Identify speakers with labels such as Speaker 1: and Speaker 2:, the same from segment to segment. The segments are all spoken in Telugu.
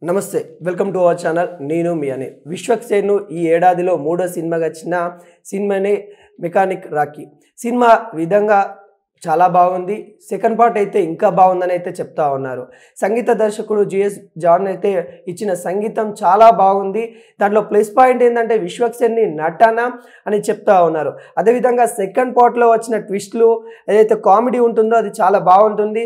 Speaker 1: నమస్తే వెల్కమ్ టు అవర్ ఛానల్ నేను మీ అనిల్ విశ్వక్సేన్ ఈ ఏడాదిలో మూడో సినిమాగా వచ్చిన సినిమానే మెకానిక్ రాకీ సినిమా విధంగా చాలా బాగుంది సెకండ్ పార్ట్ అయితే ఇంకా బాగుందని అయితే చెప్తా ఉన్నారు సంగీత దర్శకుడు జిఎస్ జాన్ అయితే ఇచ్చిన సంగీతం చాలా బాగుంది దాంట్లో ప్లస్ పాయింట్ ఏంటంటే విశ్వక్సేన్ నటన అని చెప్తా ఉన్నారు అదే విధంగా సెకండ్ పార్ట్లో వచ్చిన ట్విస్ట్లు ఏదైతే కామెడీ ఉంటుందో అది చాలా బాగుంటుంది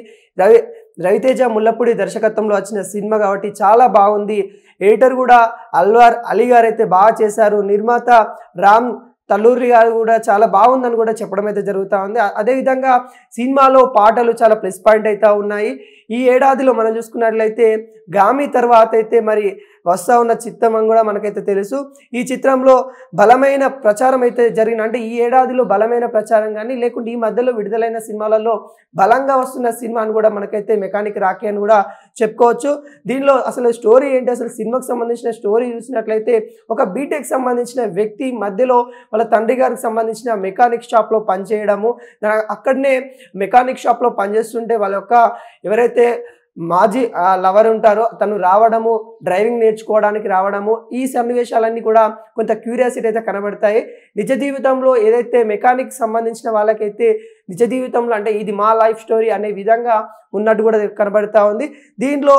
Speaker 1: రవితేజ ముల్లపూడి దర్శకత్వంలో వచ్చిన సినిమా కాబట్టి చాలా బాగుంది ఎడిటర్ కూడా అల్వార్ అలీ గారు అయితే బాగా చేశారు నిర్మాత రామ్ తల్లూరి గారు కూడా చాలా బాగుందని కూడా చెప్పడం అయితే జరుగుతూ ఉంది అదేవిధంగా సినిమాలో పాటలు చాలా ప్లస్ పాయింట్ అయితే ఉన్నాయి ఈ ఏడాదిలో మనం చూసుకున్నట్లయితే గామి తర్వాత అయితే మరి వస్తూ ఉన్న చిత్రం అని కూడా మనకైతే తెలుసు ఈ చిత్రంలో బలమైన ప్రచారం అయితే జరిగిన అంటే ఈ ఏడాదిలో బలమైన ప్రచారం కానీ లేకుంటే ఈ మధ్యలో విడుదలైన సినిమాలలో బలంగా వస్తున్న సినిమా అని కూడా మనకైతే మెకానిక్ రాకీ అని కూడా చెప్పుకోవచ్చు దీనిలో అసలు స్టోరీ ఏంటి అసలు సినిమాకి సంబంధించిన స్టోరీ చూసినట్లయితే ఒక బీటెక్ సంబంధించిన వ్యక్తి మధ్యలో వాళ్ళ తండ్రి గారికి సంబంధించిన మెకానిక్ షాప్లో పనిచేయడము అక్కడనే మెకానిక్ షాప్లో పనిచేస్తుంటే వాళ్ళ యొక్క ఎవరైతే మాజీ లవర్ ఉంటారో తను రావడము డ్రైవింగ్ నేర్చుకోవడానికి రావడము ఈ సన్నివేశాలన్నీ కూడా కొంత క్యూరియాసిటీ అయితే కనబడతాయి నిజ జీవితంలో ఏదైతే మెకానిక్ సంబంధించిన వాళ్ళకైతే నిజ జీవితంలో అంటే ఇది మా లైఫ్ స్టోరీ అనే విధంగా ఉన్నట్టు కూడా కనబడతా ఉంది దీంట్లో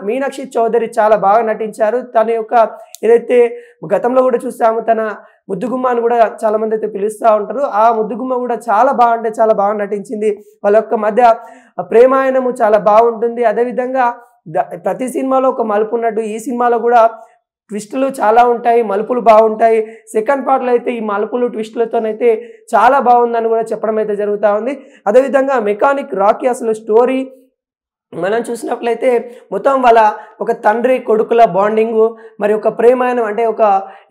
Speaker 1: మీనాక్షి చౌదరి చాలా బాగా నటించారు తన యొక్క ఏదైతే గతంలో కూడా చూస్తాము తన ముద్దుగుమ్మ అని కూడా చాలా మంది అయితే పిలుస్తూ ఉంటారు ఆ ముద్దుగుమ్మ కూడా చాలా బాగా నటించింది వాళ్ళ యొక్క మధ్య ప్రేమాయణము చాలా బాగుంటుంది అదేవిధంగా ప్రతి సినిమాలో ఒక మలుపు ఉన్నట్టు ఈ సినిమాలో కూడా ట్విస్టులు చాలా ఉంటాయి మలుపులు బాగుంటాయి సెకండ్ పార్ట్లో అయితే ఈ మలుపులు ట్విస్టులతోనైతే చాలా బాగుందని కూడా చెప్పడం అయితే జరుగుతూ ఉంది అదేవిధంగా మెకానిక్ రాకీ అసలు స్టోరీ మనం చూసినట్లయితే మొత్తం వాళ్ళ ఒక తండ్రి కొడుకుల బాండింగు మరి ఒక ప్రేమాయణం అంటే ఒక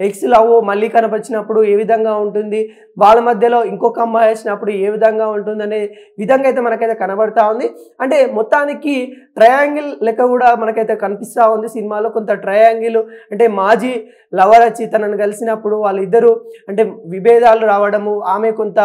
Speaker 1: ఎక్స్ లవ్ మళ్ళీ కనపరిచినప్పుడు ఏ విధంగా ఉంటుంది వాళ్ళ మధ్యలో ఇంకొక అమ్మాయి వచ్చినప్పుడు ఏ విధంగా ఉంటుంది అనే విధంగా అయితే మనకైతే కనబడతా ఉంది అంటే మొత్తానికి ట్రయాంగిల్ లెక్క కూడా మనకైతే కనిపిస్తూ ఉంది సినిమాలో కొంత ట్రయాంగిల్ అంటే మాజీ లవర్ వచ్చి తనను కలిసినప్పుడు వాళ్ళిద్దరూ అంటే విభేదాలు రావడము ఆమె కొంత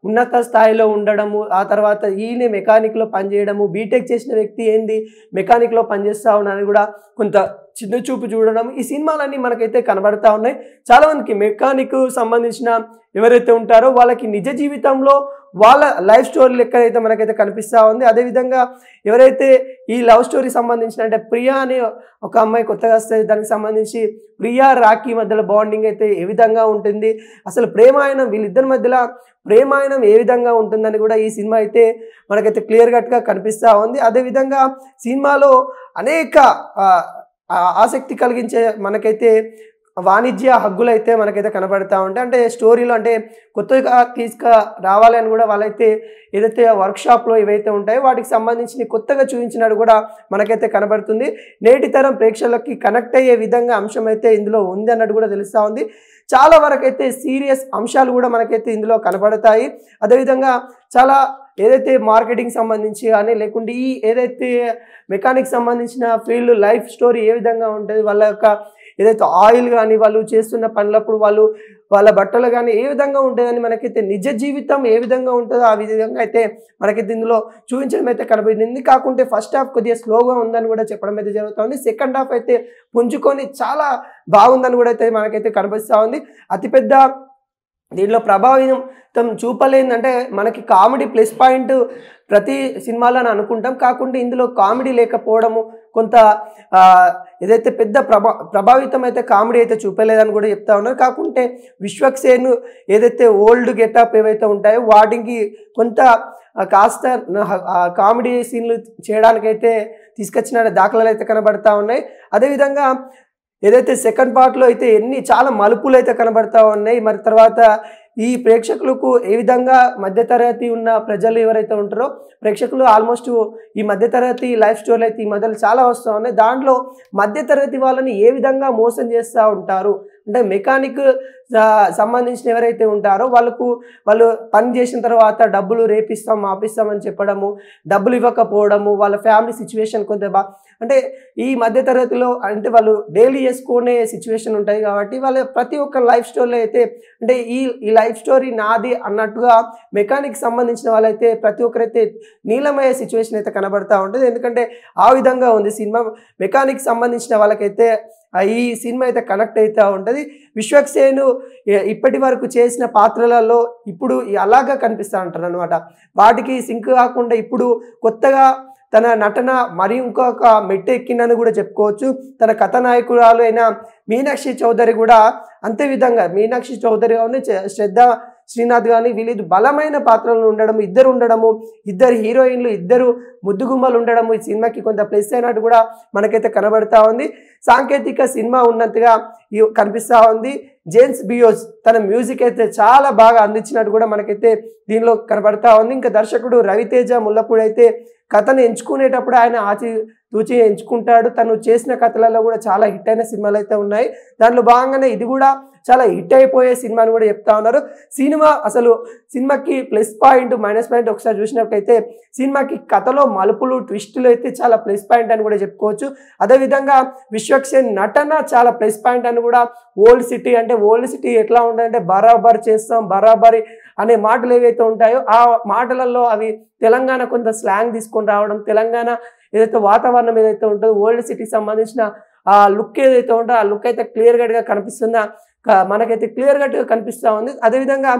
Speaker 1: ఉన్నత స్థాయిలో ఉండడము ఆ తర్వాత ఈయన మెకానిక్లో పనిచేయడము బీటెక్ చేసిన వ్యక్తి ఏంది మెకానిక్లో పనిచేస్తూ ఉన్నారని కూడా కొంత చిన్న చూపు చూడడం ఈ సినిమాలన్నీ మనకైతే కనబడతా ఉన్నాయి చాలామందికి మెకానిక్ సంబంధించిన ఎవరైతే ఉంటారో వాళ్ళకి నిజ జీవితంలో వాళ్ళ లైఫ్ స్టోరీ లెక్కనైతే మనకైతే కనిపిస్తూ ఉంది అదేవిధంగా ఎవరైతే ఈ లవ్ స్టోరీ సంబంధించిన అంటే ప్రియా అనే ఒక అమ్మాయి కొత్తగా వస్తుంది దానికి సంబంధించి ప్రియా రాకీ మధ్యలో బాండింగ్ అయితే ఏ విధంగా ఉంటుంది అసలు ప్రేమాయణం వీళ్ళిద్దరి మధ్యలో ప్రేమాయణం ఏ విధంగా ఉంటుందని కూడా ఈ సినిమా అయితే మనకైతే క్లియర్ కట్గా కనిపిస్తూ ఉంది అదేవిధంగా సినిమాలో అనేక ఆసక్తి కలిగించే మనకైతే వాణిజ్య హగ్గులు అయితే మనకైతే కనబడతా ఉంటాయి అంటే స్టోరీలో అంటే కొత్తగా రావాలి అని కూడా వాళ్ళైతే ఏదైతే వర్క్షాప్లో ఏవైతే ఉంటాయో వాటికి సంబంధించి కొత్తగా చూపించినట్టు కూడా మనకైతే కనబడుతుంది నేటి తరం ప్రేక్షకులకి కనెక్ట్ అయ్యే విధంగా అంశం అయితే ఇందులో ఉంది అన్నట్టు కూడా తెలుస్తూ ఉంది చాలా వరకు అయితే సీరియస్ అంశాలు కూడా మనకైతే ఇందులో కనబడతాయి అదేవిధంగా చాలా ఏదైతే మార్కెటింగ్ సంబంధించి కానీ లేకుంటే ఈ ఏదైతే మెకానిక్ సంబంధించిన ఫీల్డ్ లైఫ్ స్టోరీ ఏ విధంగా ఉంటుంది వాళ్ళ యొక్క ఏదైతే ఆయిల్ కానీ వాళ్ళు చేస్తున్న పనులప్పుడు వాళ్ళ బట్టలు కానీ ఏ విధంగా ఉంటుందని మనకైతే నిజ జీవితం ఏ విధంగా ఉంటుందో ఆ విధంగా అయితే మనకైతే ఇందులో చూపించడం అయితే కనబడింది కాకుంటే ఫస్ట్ హాఫ్ కొద్దిగా స్లోగా ఉందని కూడా చెప్పడం అయితే జరుగుతుంది సెకండ్ హాఫ్ అయితే పుంజుకొని చాలా బాగుందని కూడా అయితే మనకైతే కనిపిస్తూ ఉంది అతిపెద్ద దీంట్లో ప్రభావితం చూపలేదంటే మనకి కామెడీ ప్లస్ పాయింట్ ప్రతి సినిమాలో అని అనుకుంటాం కాకుండా ఇందులో కామెడీ లేకపోవడము కొంత ఏదైతే పెద్ద ప్రభావితం అయితే కామెడీ అయితే చూపలేదని కూడా చెప్తా ఉన్నారు కాకుంటే విశ్వక్సేన్ ఏదైతే ఓల్డ్ గెటప్ ఏవైతే ఉంటాయో వాటికి కొంత కాస్త కామెడీ సీన్లు చేయడానికైతే తీసుకొచ్చిన దాఖలాలు అయితే కనబడతా ఉన్నాయి అదేవిధంగా ఏదైతే సెకండ్ పార్ట్లో అయితే చాలా మలుపులు అయితే కనబడతా ఉన్నాయి మరి తర్వాత ఈ ప్రేక్షకులకు ఏ విధంగా మధ్యతరగతి ఉన్న ప్రజలు ఎవరైతే ఉంటారో ప్రేక్షకులు ఆల్మోస్ట్ ఈ మధ్యతరగతి లైఫ్ స్టోరీలు అయితే ఈ మధ్యలో చాలా వస్తూ ఉన్నాయి దాంట్లో మధ్యతరగతి వాళ్ళని ఏ విధంగా మోసం చేస్తూ ఉంటారు అంటే మెకానిక్ సంబంధించిన ఎవరైతే ఉంటారో వాళ్ళు పని చేసిన తర్వాత డబ్బులు రేపిస్తాం మాపిస్తామని చెప్పడము డబ్బులు ఇవ్వకపోవడము వాళ్ళ ఫ్యామిలీ సిచ్యువేషన్ కొంత అంటే ఈ మధ్య తరగతిలో అంటే వాళ్ళు డైలీ చేసుకునే సిచ్యువేషన్ ఉంటాయి కాబట్టి వాళ్ళ ప్రతి ఒక్క లైఫ్ స్టోరీలో అయితే అంటే ఈ లైఫ్ స్టోరీ నాది అన్నట్టుగా మెకానిక్ సంబంధించిన వాళ్ళైతే ప్రతి ఒక్కరైతే నీలమయ్యే సిచ్యువేషన్ అయితే కనబడతా ఉంటుంది. ఎందుకంటే ఆ విధంగా ఉంది సినిమా. మెకానిక్ సంబంధించిన వాళ్ళకైతే ఈ సినిమా అయితే కనెక్ట్ అవుతూ ఉంటుంది. విశ్వక్సేను ఇప్పటి వరకు చేసిన పాత్రలలో ఇప్పుడు అలాగా కనిపిస్తూ ఉంటారు అనమాట. వాటికి సింక్ కాకుండా ఇప్పుడు కొత్తగా తన నటన మరి ఇంకొక మెట్టు ఎక్కిందని కూడా చెప్పుకోవచ్చు. తన కథానాయకురాలు అయిన మీనాక్షి చౌదరి కూడా అంతే విధంగా మీనాక్షి చౌదరి కానీ శ్రద్ధ శ్రీనాథ్ కానీ వీళ్ళు బలమైన పాత్రలు ఉండడము, ఇద్దరు హీరోయిన్లు, ఇద్దరు ముద్దుగుమ్మలు ఉండడము ఈ సినిమాకి కొంత ప్లస్ అయినట్టు కూడా మనకైతే కనబడతా ఉంది. సాంకేతిక సినిమా ఉన్నట్టుగా కనిపిస్తూ ఉంది. జేమ్స్ బియోస్ తన మ్యూజిక్ అయితే చాలా బాగా అందించినట్టు కూడా మనకైతే దీనిలో కనబడతా ఉంది. ఇంకా దర్శకుడు రవితేజ ముల్లపూడి అయితే కథను ఎంచుకునేటప్పుడు ఆయన తూచి ఎంచుకుంటాడు. తను చేసిన కథలలో కూడా చాలా హిట్ అయిన సినిమాలు అయితే ఉన్నాయి. దాంట్లో భాగంగానే ఇది కూడా చాలా హిట్ అయిపోయే సినిమా అని కూడా చెప్తా ఉన్నారు. సినిమాకి ప్లస్ పాయింట్ మైనస్ పాయింట్ ఒకసారి చూసినప్పుడైతే సినిమాకి కథలో మలుపులు ట్విస్టులు అయితే చాలా ప్లస్ పాయింట్ అని కూడా చెప్పుకోవచ్చు. అదేవిధంగా విశ్వక్సేన్ నటన చాలా ప్లస్ పాయింట్ అని కూడా. ఓల్డ్ సిటీ ఎట్లా ఉంటుందంటే బరాబర్ చేస్తాం, బరాబరి అనే మాటలు ఏవైతే ఉంటాయో ఆ మాటలలో అవి తెలంగాణ కొంత స్లాంగ్ తీసుకొని రావడం, తెలంగాణ ఏదైతే వాతావరణం ఏదైతే ఉంటుందో ఓల్డ్ సిటీకి సంబంధించిన ఆ లుక్ ఏదైతే ఉంటుందో ఆ లుక్ అయితే క్లియర్ కట్గా మనకైతే క్లియర్ కట్గా కనిపిస్తూ ఉంది. అదేవిధంగా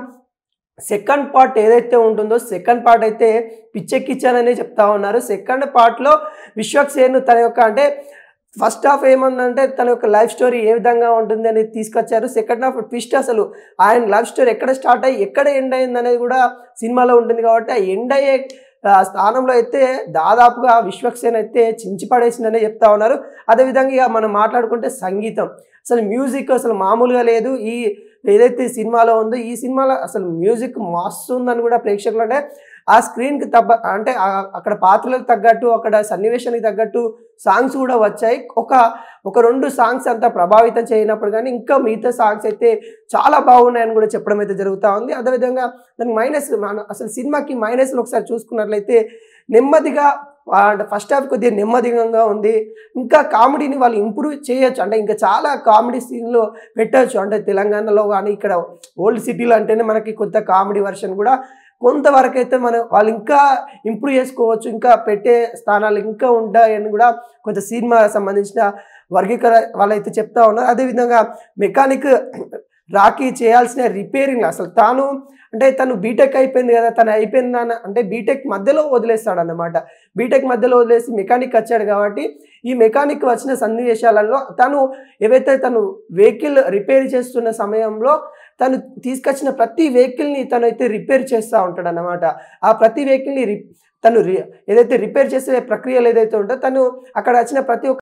Speaker 1: సెకండ్ పార్ట్ ఏదైతే ఉంటుందో సెకండ్ పార్ట్ అయితే పిచ్చెక్కిచ్చాననే చెప్తా ఉన్నారు. సెకండ్ పార్ట్లో విశ్వక్సేన్ తన యొక్క అంటే ఫస్ట్ హాఫ్ ఏమన్నంటే తన యొక్క లైఫ్ స్టోరీ ఏ విధంగా ఉంటుంది అనేది తీసుకొచ్చారు. సెకండ్ హాఫ్ ట్విస్ట్ అసలు ఆయన లైఫ్ స్టోరీ ఎక్కడ స్టార్ట్ అయ్యి ఎక్కడ ఎండ్ అయింది అనేది కూడా సినిమాలో ఉంటుంది. కాబట్టి ఆ ఎండ్ అయ్యే స్థానంలో అయితే దాదాపుగా విశ్వక్సేన్ అయితే చించి పడేసిందనే చెప్తా ఉన్నారు. అదేవిధంగా ఇక మనం మాట్లాడుకుంటే సంగీతం, అసలు మ్యూజిక్ అసలు మామూలుగా లేదు. ఏదైతే సినిమాలో ఉందో ఈ సినిమాలో అసలు మ్యూజిక్ మస్తు ఉందని కూడా ప్రేక్షకులు అంటే ఆ స్క్రీన్కి అంటే అక్కడ పాత్రలకు తగ్గట్టు అక్కడ సన్నివేశానికి తగ్గట్టు సాంగ్స్ కూడా వచ్చాయి. ఒక 2 సాంగ్స్ అంతా ప్రభావితం చేయనప్పుడు కానీ ఇంకా మిగతా సాంగ్స్ అయితే చాలా బాగున్నాయని కూడా చెప్పడం అయితే జరుగుతూ ఉంది. అదేవిధంగా దానికి మైనస్ అసలు సినిమాకి మైనస్లు ఒకసారి చూసుకున్నట్లయితే నెమ్మదిగా ఫస్ట్ హాఫ్ కొద్దిగా నెమ్మదిగా ఉంది. ఇంకా కామెడీని వాళ్ళు ఇంప్రూవ్ చేయొచ్చు, అంటే ఇంకా చాలా కామెడీ సీన్లు పెట్టచ్చు. అంటే తెలంగాణలో కానీ ఇక్కడ ఓల్డ్ సిటీలో అంటేనే మనకి కొంత కామెడీ వర్షన్ కూడా కొంతవరకు అయితే వాళ్ళు ఇంకా ఇంప్రూవ్ చేసుకోవచ్చు, ఇంకా పెట్టే స్థానాలు ఇంకా ఉంటాయని కూడా కొంత సినిమా సంబంధించిన వర్గీకరణ వాళ్ళైతే చెప్తా ఉన్నారు. అదేవిధంగా మెకానిక్ రాకీ చేయాల్సిన రిపేరింగ్ అసలు తను బీటెక్ అయిపోయింది కదా, తను అయిపోయిందని అంటే బీటెక్ మధ్యలో వదిలేస్తాడు అన్నమాట. బీటెక్ మధ్యలో వదిలేసి మెకానిక్ వచ్చాడు కాబట్టి ఈ మెకానిక్ వచ్చిన సన్నివేశాలలో తను వెహికల్ రిపేర్ చేస్తున్న సమయంలో తను తీసుకొచ్చిన ప్రతి వెహికల్ని తనైతే రిపేర్ చేస్తూ ఉంటాడు అన్నమాట. ఆ ప్రతి వెహికల్ని తను ఏదైతే రిపేర్ చేసే ప్రక్రియలు ఏదైతే ఉంటుందో తను అక్కడ వచ్చిన ప్రతి